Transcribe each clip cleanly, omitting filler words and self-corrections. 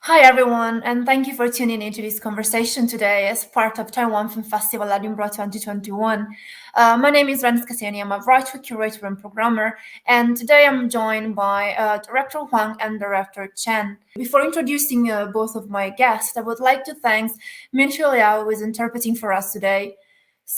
Hi, everyone, and thank you for tuning into this conversation today as part of Taiwan Film Festival Edinburgh 2021. My name is Renz Kaseni. I'm a writer, curator, and programmer, and today I'm joined by Director Huang and Director Chen. Before introducing both of my guests, I would like to thank Minxue Liao, who is interpreting for us today.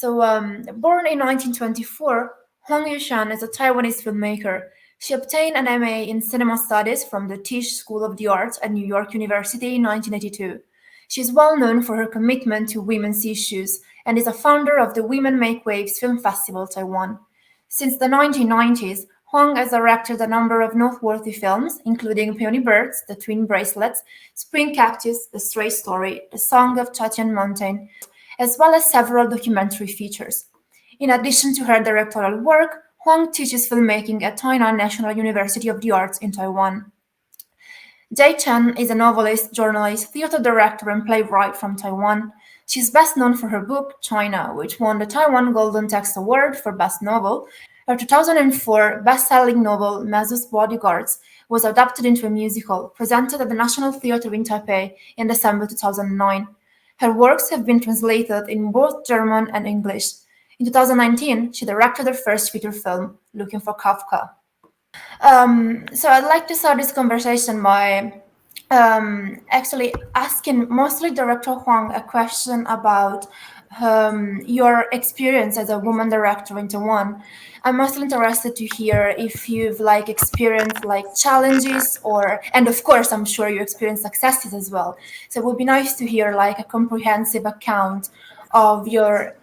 Born in 1924, Huang Yu-shan is a Taiwanese filmmaker. She obtained an MA in Cinema Studies from the Tisch School of the Arts at New York University in 1982. She is well known for her commitment to women's issues and is a founder of the Women Make Waves Film Festival Taiwan. Since the 1990s, Huang has directed a number of noteworthy films, including Peony Birds, The Twin Bracelets, Spring Cactus, The Stray Story, The Song of Tatian Mountain, as well as several documentary features. In addition to her directorial work, Huang teaches filmmaking at Tainan National University of the Arts in Taiwan. Jade Chen is a novelist, journalist, theater director, and playwright from Taiwan. She is best known for her book, China, which won the Taiwan Golden Text Award for Best Novel. Her 2004 best-selling novel, Mazu's Bodyguards, was adapted into a musical, presented at the National Theatre in Taipei in December 2009. Her works have been translated in both German and English. In 2019, she directed her first feature film, Looking for Kafka. So I'd like to start this conversation by actually asking mostly Director Huang a question about your experience as a woman director in Taiwan. I'm mostly interested to hear if you've experienced challenges and of course I'm sure you experienced successes as well. So it would be nice to hear a comprehensive account of your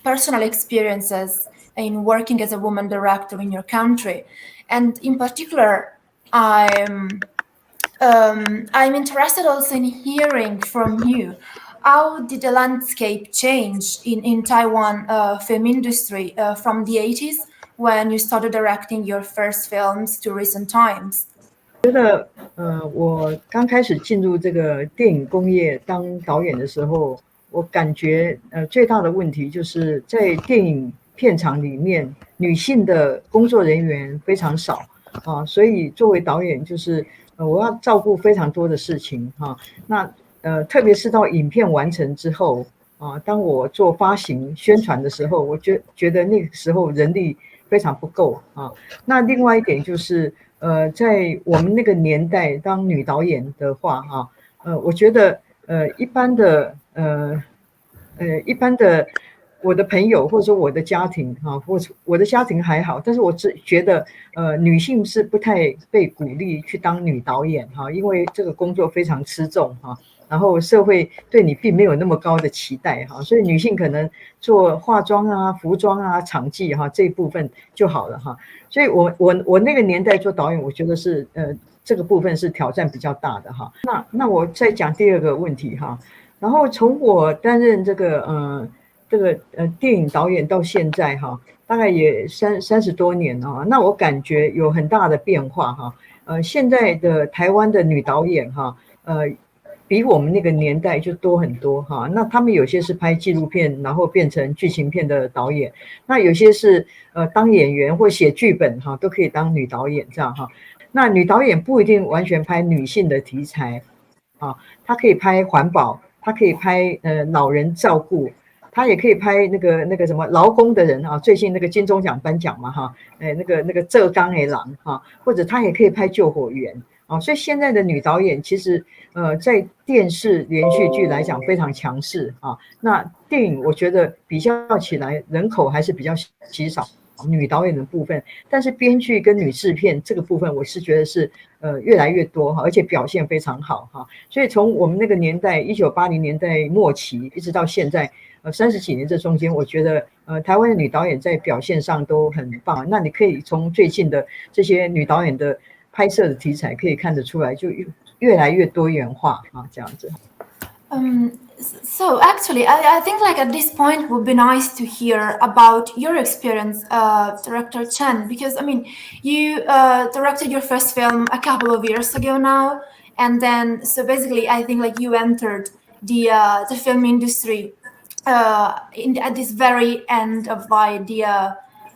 personal experiences in working as a woman director in your country. And in particular, I'm interested also in hearing from you, how did the landscape change in Taiwan film industry from the 80s when you started directing your first films to recent times? 觉得，我刚开始进入这个电影工业当导演的时候，我感觉，最大的问题就是在电影片场里面，女性的工作人员非常少啊，所以作为导演，就是我要照顾非常多的事情哈。那特别是到影片完成之后啊，当我做发行宣传的时候，我觉得那个时候人力非常不够啊。那另外一点就是。在我们那个年代当女导演的话，我觉得一般的我的朋友或者说我的家庭或者我的家庭还好，但是我只觉得女性是不太被鼓励去当女导演因为这个工作非常吃重然后社会对你并没有那么高的期待所以女性可能做化妆啊、服装啊、场记这一部分就好了所以我那个年代做导演，我觉得是这个部分是挑战比较大的那我再讲第二个问题然后从我担任这个电影导演到现在大概也30多年那我感觉有很大的变化现在的台湾的女导演比我们那个年代就多很多那他们有些是拍纪录片，然后变成剧情片的导演，那有些是当演员或写剧本都可以当女导演这样那女导演不一定完全拍女性的题材她可以拍环保，她可以拍老人照顾，她也可以拍那个什么劳工的人最近那个金钟奖颁奖嘛那个浙江的人或者她也可以拍救火员所以现在的女导演其实在电视连续剧来讲非常强势那电影我觉得比较起来人口还是比较稀少女导演的部分，但是编剧跟女制片这个部分我是觉得是越来越多而且表现非常好所以从我们那个年代1980年代末期一直到现在30几年这中间，我觉得台湾的女导演在表现上都很棒那你可以从最近的这些女导演的拍摄的题材可以看得出来，就越来越多元化这样子。So actually, I think at this point it would be nice to hear about your experience, Director Chen, because I mean, you directed your first film a couple of years ago now, and then so basically, I think you entered the film industry at this very end of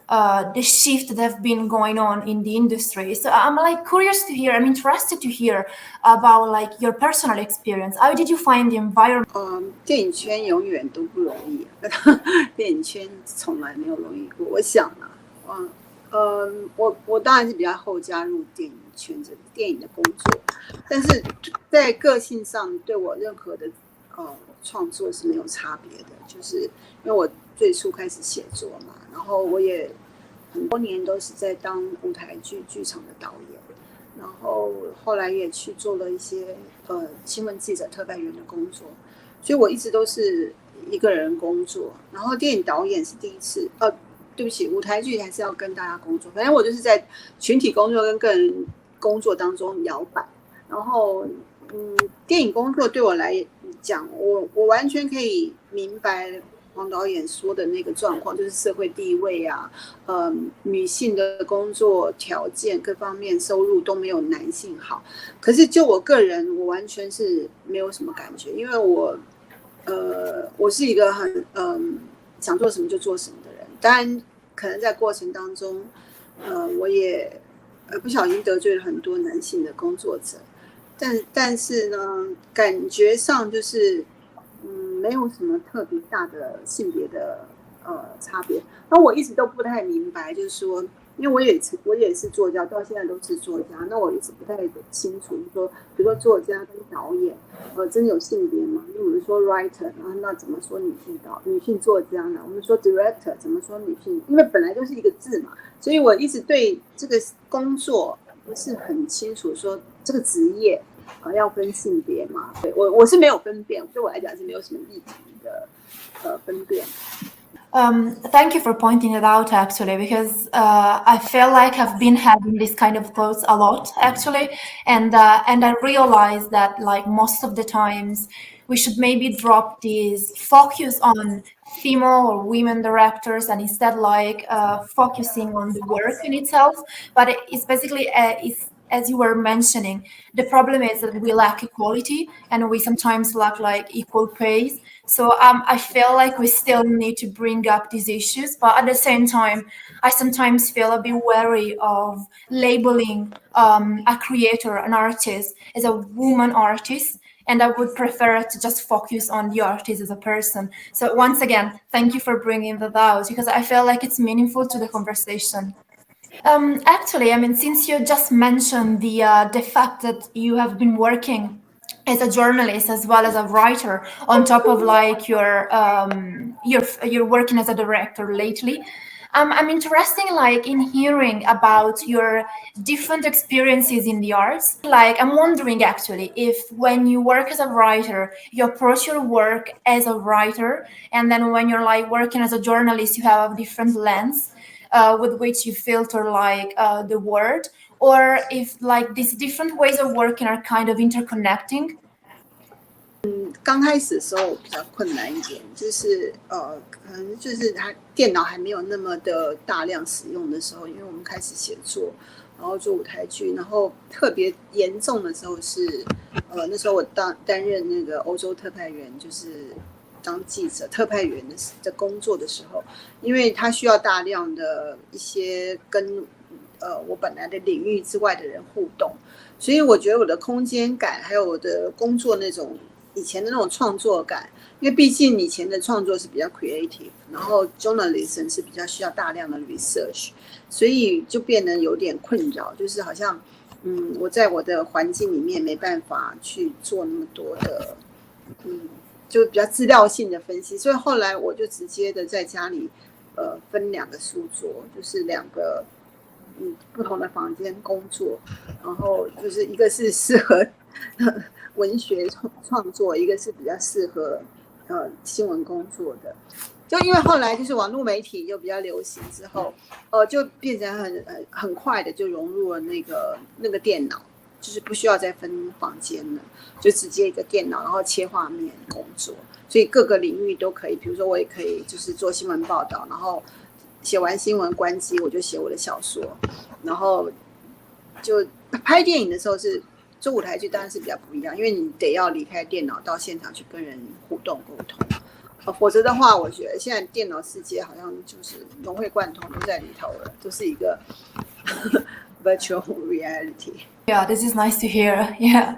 the shift that have been going on in the industry. So I'm like curious to hear. I'm interested to hear about like your personal experience. How did you find the environment? 电影圈永远都不容易，电影圈从来没有容易过。我想啊，我当然是比较后加入电影圈这个电影的工作，但是在个性上对我任何的创作是没有差别的，就是因为我最初开始写作嘛，然后我也很多年都是在当舞台剧场的导演，然后后来也去做了一些新闻记者特派员的工作，所以我一直都是一个人工作，然后电影导演是第一次，对不起，舞台剧还是要跟大家工作，反正我就是在群体工作跟个人工作当中摇摆，然后电影工作对我来讲，我完全可以明白黄导演说的那个状况，就是社会地位啊，女性的工作条件各方面收入都没有男性好。可是就我个人，我完全是没有什么感觉，因为我是一个很想做什么就做什么的人。当然，可能在过程当中，我也不小心得罪了很多男性的工作者。但是呢，感觉上就是没有什么特别大的性别的差别。那我一直都不太明白，就是说，因为我也是作家，到现在都是作家，那我一直不太清楚，就是说，比如说作家跟导演，真的有性别吗？因为我们说 writer， 那怎么说女性作家呢？我们说 director 怎么说女性？因为本来就是一个字嘛，所以我一直对这个工作不是很清楚，说这个职业要分性别嘛？对，我是没有分辨，对我来讲是没有什么议题的分辨。Thank you for pointing it out, actually, because I feel like I've been having this kind of thoughts a lot, actually, and I realized that like most of the times we should maybe drop this focus on female or women directors and instead like focusing on the work in itself. But it's basically as you were mentioning, the problem is that we lack equality and we sometimes lack like equal pay. So I feel like we still need to bring up these issues, but at the same time, I sometimes feel a bit wary of labeling a creator, an artist, as a woman artist. And I would prefer to just focus on the artist as a person. So once again, thank you for bringing that out because I feel like it's meaningful to the conversation. Actually, I mean, since you just mentioned the fact that you have been working as a journalist as well as a writer, on top of like you're working as a director lately, I'm interested like in hearing about your different experiences in the arts. Like I'm wondering actually if when you work as a writer, you approach your work as a writer, and then when you're like working as a journalist, you have a different lens. With which you filter like the word, or if like these different ways of working are kind of interconnecting. 刚开始的时候比较困难一点，就是可能就是电脑还没有那么的大量使用的时候，因为我们开始写作，然后做舞台剧，然后特别严重的时候是那时候我担任那个欧洲特派员，就是当记者特派员的工作的时候，因为他需要大量的一些跟我本来的领域之外的人互动，所以我觉得我的空间感还有我的工作那种以前的那种创作感，因为毕竟以前的创作是比较 creative， 然后 journalism 是比较需要大量的 research， 所以就变得有点困扰，就是好像我在我的环境里面没办法去做那么多的就比较资料性的分析，所以后来我就直接的在家里分2个书桌，就是2个不同的房间工作，然后就是一个是适合文学创作，一个是比较适合新闻工作的。就因为后来就是网络媒体又比较流行之后，就变成很快的就融入了那个电脑。就是不需要再分房间了，就直接一个电脑，然后切画面工作，所以各个领域都可以。比如说，我也可以就是做新闻报道，然后写完新闻关机，我就写我的小说，然后就拍电影的时候是做舞台剧，当然是比较不一样，因为你得要离开电脑到现场去跟人互动沟通。否则的话，我觉得现在电脑世界好像就是融会贯通都在里头了，都是一个virtual reality. Yeah, this is nice to hear. Yeah,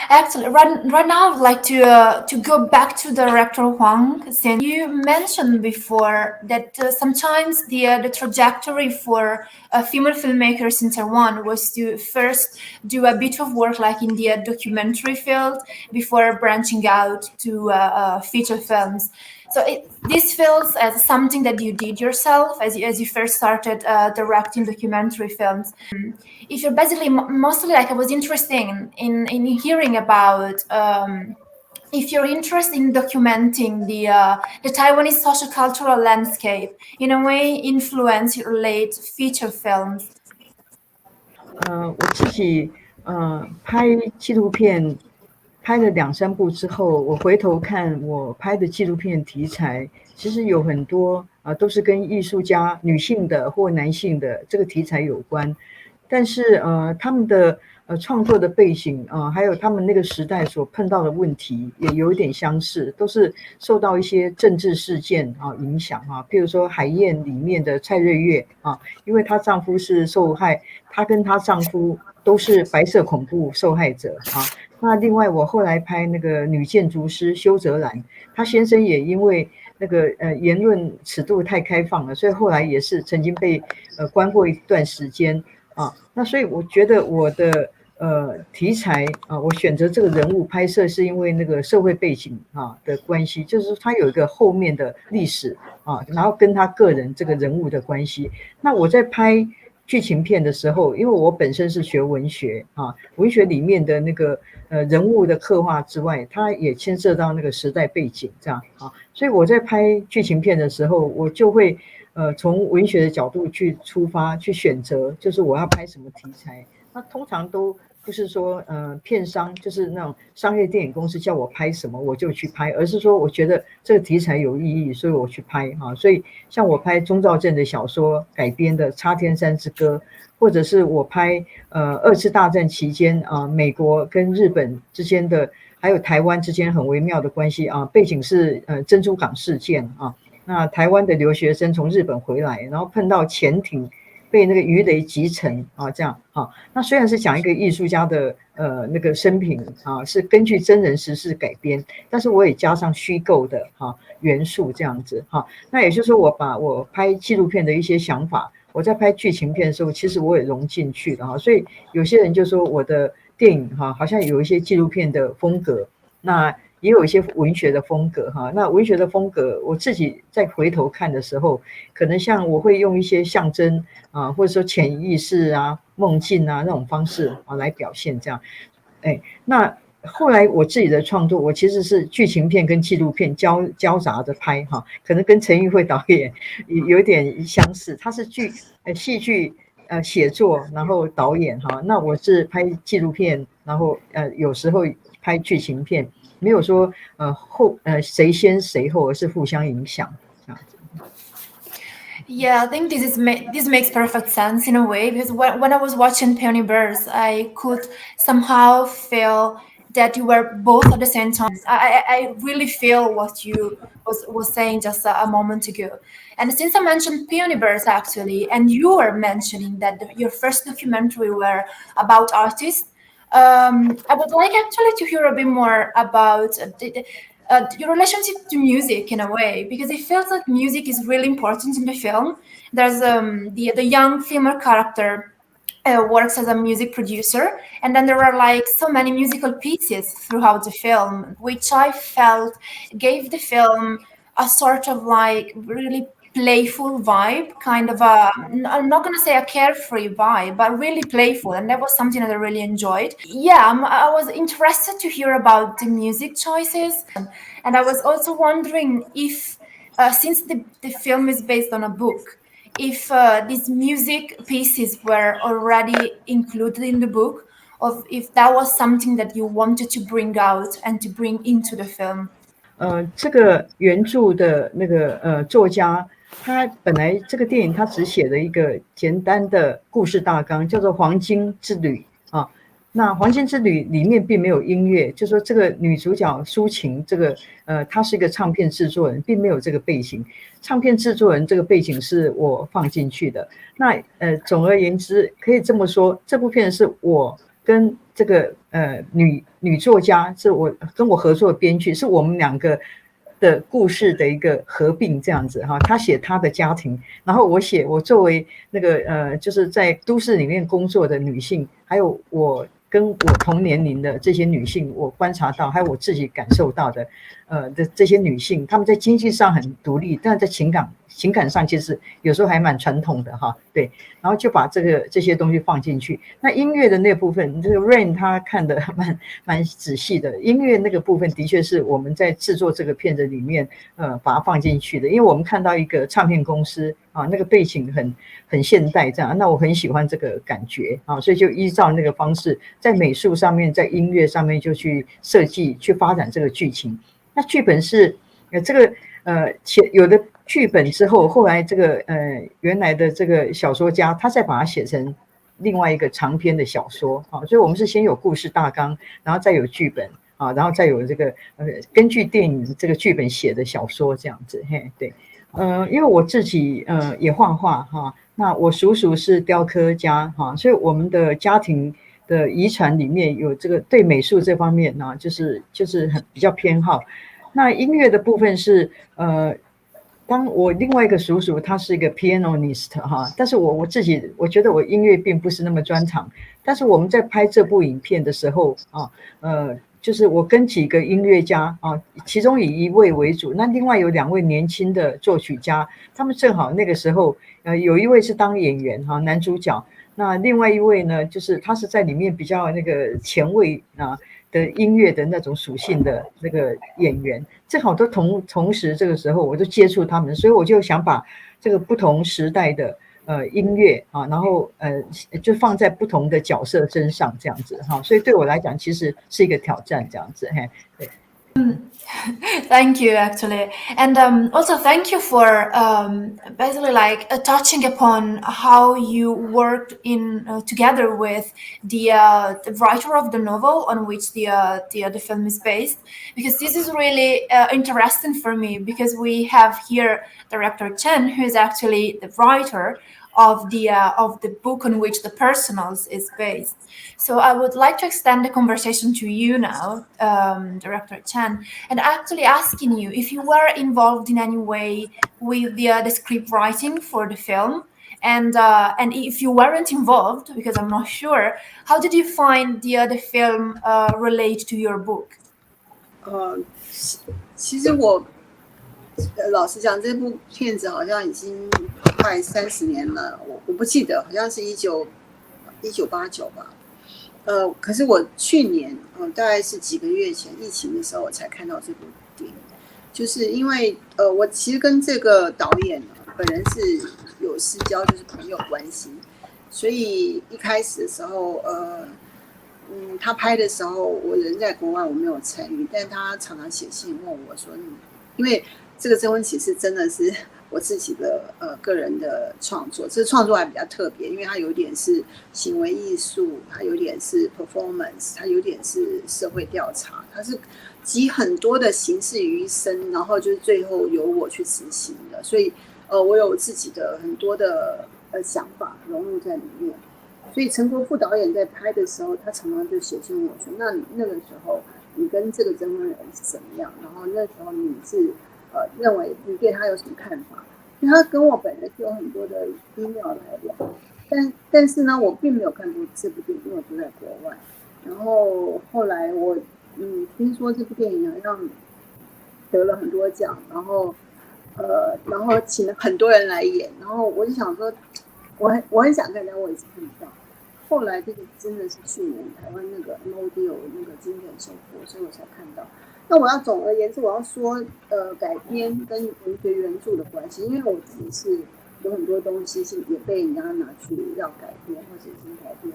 actually, right now, I would like to go back to director Huang. Since you mentioned before that sometimes the trajectory for female filmmakers in Taiwan was to first do a bit of work like in the documentary field before branching out to feature films. So this feels as something that you did yourself as you first started directing documentary films. If you're basically mostly like I was interested in hearing about if you're interested in documenting the Taiwanese social cultural landscape, in a way influence your late feature films. 我自己拍纪录片拍了2-3部之后，我回头看我拍的纪录片题材，其实有很多都是跟艺术家女性的或男性的这个题材有关，但是他们的创作的背景还有他们那个时代所碰到的问题也有一点相似，都是受到一些政治事件影响譬如说海燕里面的蔡瑞月因为她丈夫是受害，她跟她丈夫都是白色恐怖受害者那另外我后来拍那个女建筑师修泽兰，她先生也因为那个言论尺度太开放了，所以后来也是曾经被关过一段时间那所以我觉得我的题材我选择这个人物拍摄是因为那个社会背景的关系，就是他有一个后面的历史然后跟他个人这个人物的关系。那我在拍剧情片的时候，因为我本身是学文学文学里面的那个人物的刻画之外，它也牵涉到那个时代背景这样所以我在拍剧情片的时候，我就会从文学的角度去出发去选择，就是我要拍什么题材。那通常都不是说片商就是那种商业电影公司叫我拍什么我就去拍，而是说我觉得这个题材有意义，所以我去拍所以像我拍钟肇政的小说改编的《插天山之歌》，或者是我拍2次大战期间美国跟日本之间的还有台湾之间很微妙的关系背景是珍珠港事件那台湾的留学生从日本回来，然后碰到潜艇被那个鱼雷击沉这样那虽然是讲一个艺术家的那个生平是根据真人实事改编，但是我也加上虚构的元素这样子那也就是说我把我拍纪录片的一些想法，我在拍剧情片的时候其实我也融进去了所以有些人就说我的电影好像有一些纪录片的风格，那也有一些文学的风格那文学的风格我自己在回头看的时候，可能像我会用一些象征或者说潜意识梦境那种方式来表现这样那后来我自己的创作，我其实是剧情片跟纪录片交杂着拍可能跟陈玉慧导演有点相似，他是戏剧写作然后导演那我是拍纪录片，然后有时候拍剧情片，没有说谁先谁后，而是互相影响这样子。Yeah, I think this makes perfect sense in a way, because when I was watching Peony Birds, I could somehow feel that you were both at the same time. I really feel what you was saying just a moment ago. And since I mentioned Peony Birds actually, and you were mentioning that your first documentary were about artists, I would like actually to hear a bit more about your relationship to music in a way, because it feels like music is really important in the film. There's the young female character works as a music producer, and then there are like so many musical pieces throughout the film, which I felt gave the film a sort of like really playful vibe, kind of I'm not going to say a carefree vibe, but really playful, and that was something that I really enjoyed. Yeah, I was interested to hear about the music choices, and I was also wondering if since the film is based on a book, if these music pieces were already included in the book, or if that was something that you wanted to bring out and to bring into the film. 这个原著的那个作家，他本来这个电影他只写了一个简单的故事大纲，叫做《黄金之旅》那《黄金之旅》里面并没有音乐，就说这个女主角抒情，这个她是一个唱片制作人，并没有这个背景。唱片制作人这个背景是我放进去的。那总而言之，可以这么说，这部片是我跟这个女作家，是我跟我合作的编剧，是我们两个的故事的一个合并这样子哈。她写她的家庭，然后我写我作为那个就是在都市里面工作的女性，还有我跟我同年龄的这些女性，我观察到，还有我自己感受到的，的这些女性，她们在经济上很独立，但在情感上其实有时候还蛮传统的哈，对，然后就把这些东西放进去。那音乐的那部分，这个 Rain 他看的蛮仔细的，音乐那个部分的确是我们在制作这个片子里面，把它放进去的，因为我们看到一个唱片公司啊，那个背景很现代这样，那我很喜欢这个感觉啊，所以就依照那个方式，在美术上面，在音乐上面就去设计、去发展这个剧情。那剧本是这个有的剧本之后，后来这个原来的这个小说家，他再把它写成另外一个长篇的小说啊，所以我们是先有故事大纲，然后再有剧本啊，然后再有这个根据电影这个剧本写的小说这样子，嘿，对。因为我自己也画画哈，那我叔叔是雕刻家哈，所以我们的家庭的遗传里面有这个对美术这方面呢，就是很比较偏好。那音乐的部分是当我另外一个叔叔他是一个 pianist 哈，但是我自己我觉得我音乐并不是那么专长，但是我们在拍这部影片的时候啊，就是我跟几个音乐家啊，其中以一位为主，那另外有2位年轻的作曲家，他们正好那个时候，有一位是当演员哈，男主角，那另外一位呢，就是他是在里面比较那个前卫啊的音乐的那种属性的那个演员，正好都同时这个时候我就接触他们，所以我就想把这个不同时代的。音乐啊，然后就放在不同的角色身上这样子哈，所以对我来讲其实是一个挑战这样子，嘿，对。Thank you, actually, and also thank you for basically like touching upon how you worked in together with the writer of the novel on which the film is based, because this is really interesting for me, because we have here director Chen, who is actually the writer of the book on which the personals is based. So I would like to extend the conversation to you now, Director Chen, and actually asking you if you were involved in any way with the script writing for the film, and if you weren't involved, because I'm not sure, how did you find the film relate to your book? 其实我老实讲，这部片子好像已经快30年了，我不记得，好像是1989吧。可是我去年大概是几个月前疫情的时候，我才看到这部电影，就是因为我其实跟这个导演本人是有私交，就是朋友关系，所以一开始的时候，他拍的时候，我人在国外，我没有参与，但他常常写信问我说，因为这个征婚启事真的是我自己的个人的创作，这个创作还比较特别，因为它有点是行为艺术，它有点是 performance， 它有点是社会调查，它是集很多的形式于一身，然后就是最后由我去执行的，所以我有自己的很多的想法融入在里面。所以陈国富导演在拍的时候，他常常就写信问我说：“那个时候你跟这个征婚人是怎么样？然后那时候你是认为你对他有什么看法？”因为他跟我本人就有很多的 email 来聊，但是呢，我并没有看过这部电影，因为我住在国外。然后后来我听说这部电影好像得了很多奖，然后请了很多人来演，然后我就想说，我很想看，但我一直看不到。后来这个真的是去年台湾那个 MOD 有那个经典首播，所以我才看到。那我要总而言之，我要说改编跟文学原著的关系，因为我自己是有很多东西是也被人家拿去要改编或者已经改编。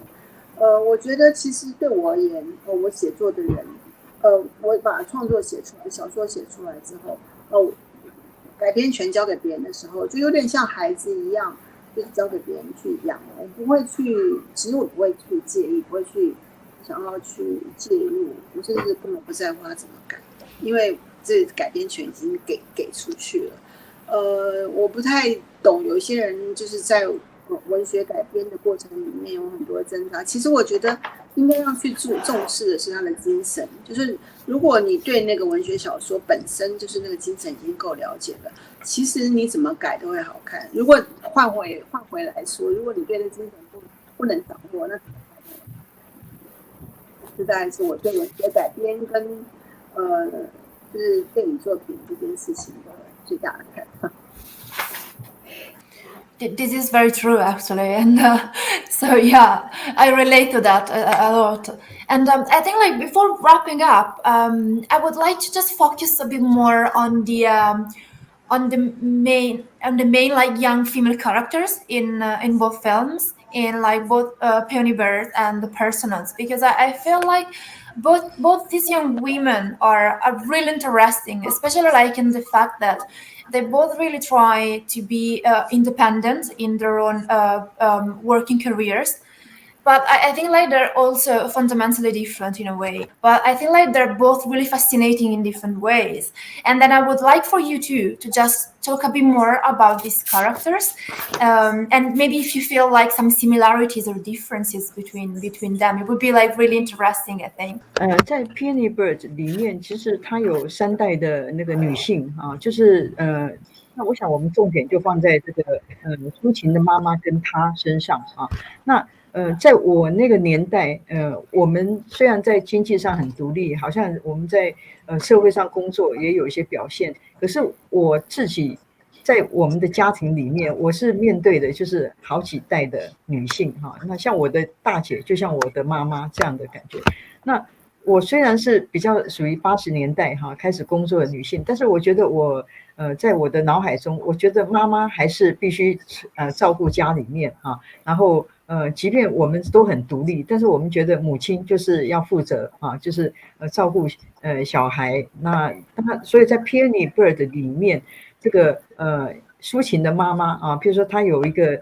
我觉得其实对我而言，我写作的人，我把创作写出来，小说写出来之后，改编权交给别人的时候，就有点像孩子一样，就是交给别人去养。我不会去，其实我不会去介意，不会去想要去介入，我甚至根本不在乎他怎么改，因为这改编权已经给出去了。我不太懂有些人就是在文学改编的过程里面有很多挣扎。其实我觉得应该要去重视的是他的精神，就是如果你对那个文学小说本身就是那个精神已经够了解了，其实你怎么改都会好看。如果换回来说，如果你对那精神不能掌握，那怎么改都这大概是我对文学改编跟就是电影作品这件事情的最大的看法。This is very true, actually, and so yeah, I relate to that a lot. And I think, like, before wrapping up, I would like to just focus a bit more on the main like young female characters in both films, in like both Peony Bird and The Personals, because I feel like both these young women are really interesting, especially like in the fact that they both really try to be independent in their own working careers. But I think like they're also fundamentally different in a way. But I think like they're both really fascinating in different ways. And then I would like for you to just talk a bit more about these characters, and maybe if you feel like some similarities or differences between them, it would be like really interesting, I think. 在 Peony Bird 里面，其实它有3代的那个女性啊，就是那我想我们重点就放在这个抒情的妈妈跟她身上啊。那在我那个年代，我们虽然在经济上很独立，好像我们在社会上工作也有一些表现，可是我自己在我们的家庭里面，我是面对的就是好几代的女性哈。那像我的大姐，就像我的妈妈这样的感觉。那我虽然是比较属于80年代哈开始工作的女性，但是我觉得我在我的脑海中，我觉得妈妈还是必须照顾家里面啊，然后即便我们都很独立，但是我们觉得母亲就是要负责啊，就是照顾小孩。那所以在 Peony Bird 里面，这个抒情的妈妈啊，譬如说她有一个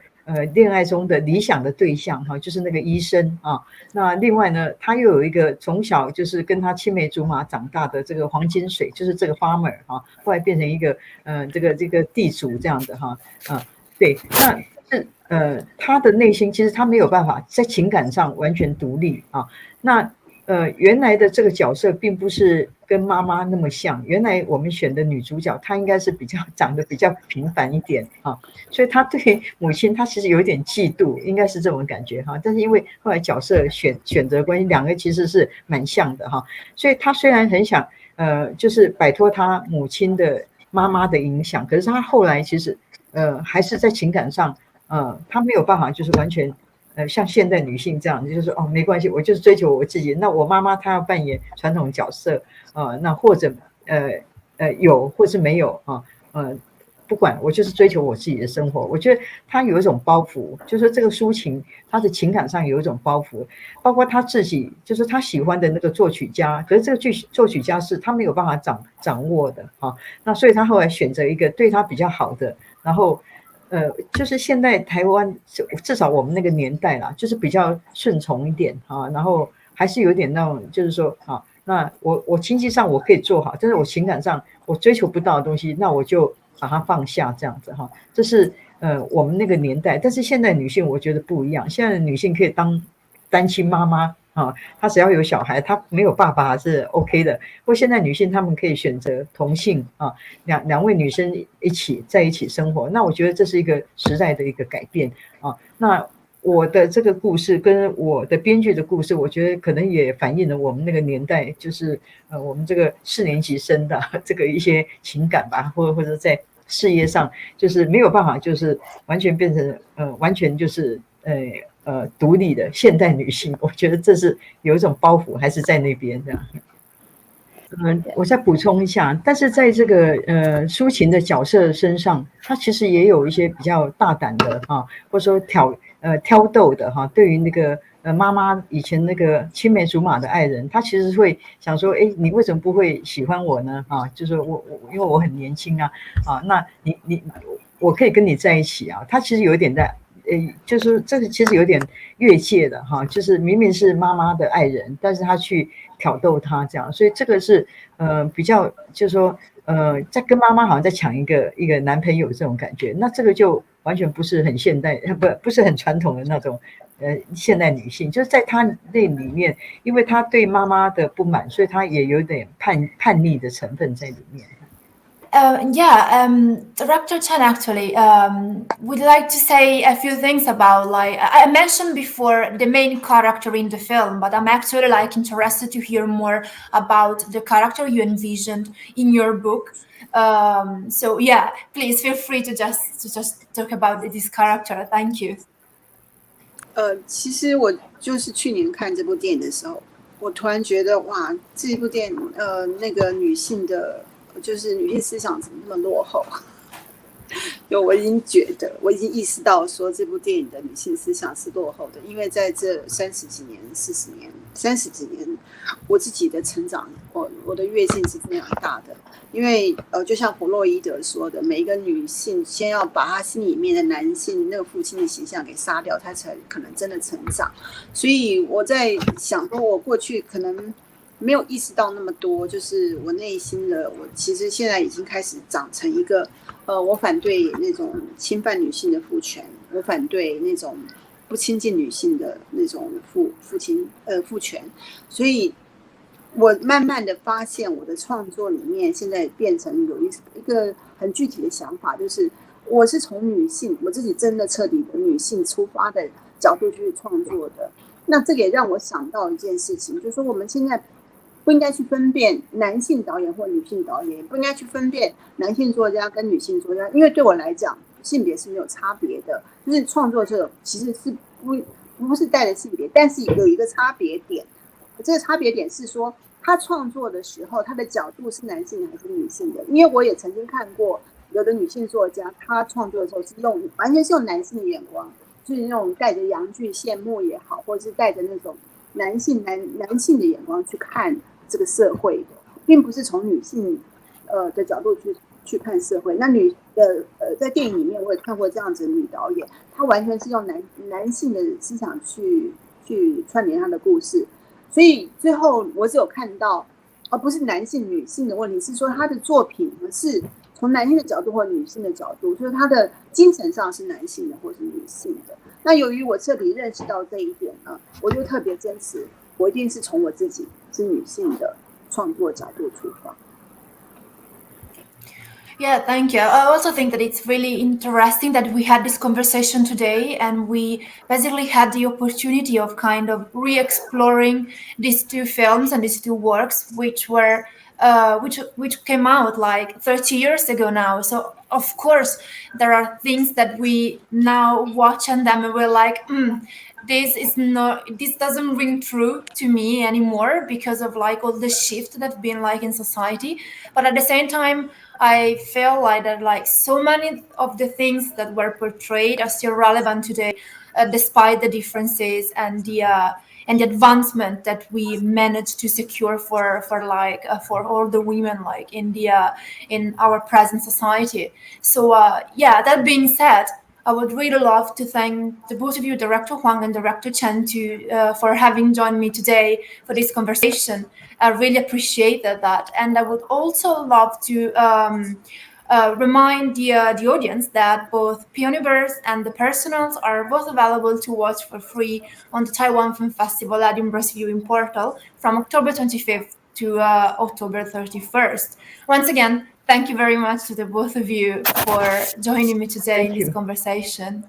恋爱中的理想的对象哈，就是那个医生啊。那另外呢，她又有一个从小就是跟她青梅竹马长大的这个黄金水，就是这个 farmer 哈，后来变成一个这个地主这样的哈对，那是她的内心其实她没有办法在情感上完全独立啊。那原来的这个角色并不是跟妈妈那么像，原来我们选的女主角她应该是长得比较平凡一点啊，所以她对母亲她其实有一点嫉妒，应该是这种感觉哈。但是因为后来角色选择关系，两个其实是蛮像的哈，所以她虽然很想就是摆脱她母亲的妈妈的影响，可是她后来其实还是在情感上她没有办法就是完全像现代女性这样，就是说没关系，我就是追求我自己。那我妈妈她要扮演传统角色那或者有或是没有不管，我就是追求我自己的生活。我觉得她有一种包袱，就是这个抒情，她的情感上有一种包袱，包括她自己，就是她喜欢的那个作曲家，可是这个作曲家是她没有办法掌握的那所以她后来选择一个对她比较好的，然后。就是现在台湾至少我们那个年代啦，就是比较顺从一点然后还是有点那种，就是说那我经济上我可以做好，但是我情感上我追求不到的东西，那我就把它放下这样子这是我们那个年代。但是现在女性我觉得不一样，现在的女性可以当单亲妈妈她只要有小孩，她没有爸爸是 OK 的。或现在女性她们可以选择同性两位女生在一起生活，那我觉得这是一个时代的一个改变那我的这个故事跟我的编剧的故事，我觉得可能也反映了我们那个年代，就是我们这个4年级生的这个一些情感吧，或者在事业上就是没有办法，就是完全变成完全就是独立的现代女性，我觉得这是有一种包袱还是在那边这样。我再补充一下，但是在这个抒情的角色身上，她其实也有一些比较大胆的或者说挑逗的对于那个妈妈以前那个青梅竹马的爱人，她其实会想说，你为什么不会喜欢我呢？就是我因为我很年轻那我可以跟你在一起她其实有一点在就是这个其实有点越界的哈，就是明明是妈妈的爱人，但是他去挑逗她这样，所以这个是比较就是说在跟妈妈好像在抢一个男朋友这种感觉，那这个就完全不是很现代，不是很传统的那种现代女性，就是在她那里面，因为她对妈妈的不满，所以她也有点叛逆的成分在里面。Director Chen actually would like to say a few things about, like, I mentioned before the main character in the film, but I'm actually like interested to hear more about the character you envisioned in your book. So yeah, please feel free to just talk about this character. Thank you. 其实我就是去年看这部电影的时候，我突然觉得哇，这一部电影那个女性的。就是女性思想怎么那么落后？就我已经觉得，我已经意识到说这部电影的女性思想是落后的，因为在这30几年、40年、30几年，我自己的成长，我的跃进是非常大的。因为就像弗洛伊德说的，每一个女性先要把她心里面的男性那个父亲的形象给杀掉，她才可能真的成长。所以我在想说，我过去可能。没有意识到那么多，就是我内心的我，其实现在已经开始长成一个，我反对那种侵犯女性的父权，我反对那种不亲近女性的那种父权，所以我慢慢的发现我的创作里面现在变成有一个很具体的想法，就是我是从女性，我自己真的彻底的女性出发的角度去创作的。那这个也让我想到一件事情，就是说我们现在。不应该去分辨男性导演或女性导演，不应该去分辨男性作家跟女性作家，因为对我来讲，性别是没有差别的。就是创作者其实是不是带着性别，但是有一个差别点。这个差别点是说，他创作的时候，他的角度是男性还是女性的？因为我也曾经看过有的女性作家，她创作的时候是完全是用男性的眼光，就是那种带着阳具羡慕也好，或者是带着那种男性的眼光去看。这个社会的，并不是从女性的角度去看社会。那在电影里面我也看过这样子的女导演，她完全是用男性的思想去串联她的故事。所以最后我只有看到，不是男性女性的问题，是说她的作品是从男性的角度或女性的角度，就是她的精神上是男性的或是女性的。那由于我彻底认识到这一点呢，我就特别坚持。我一定是从我自己是女性的创作角度出发。Yeah, thank you. I also think that it's really interesting that we had this conversation today, and we basically had the opportunity of kind of re-exploring these two films and these two works, which were which came out like 30 years ago now. So of course there are things that we now watch and then we're like, this doesn't ring true to me anymore because of like all the shift that's been like in society. But at the same time, I feel like that like so many of the things that were portrayed are still relevant today, despite the differences and the advancement that we managed to secure for all the women like in our present society. So that being said, I would really love to thank the both of you, Director Huang and Director Chen, for having joined me today for this conversation. I really appreciated that. And I would also love to remind the audience that both Pioneers and The Personals are both available to watch for free on the Taiwan Film Festival Edinburgh's viewing portal from October 25th to October 31st. Once again, thank you very much to the both of you for joining me today in this conversation.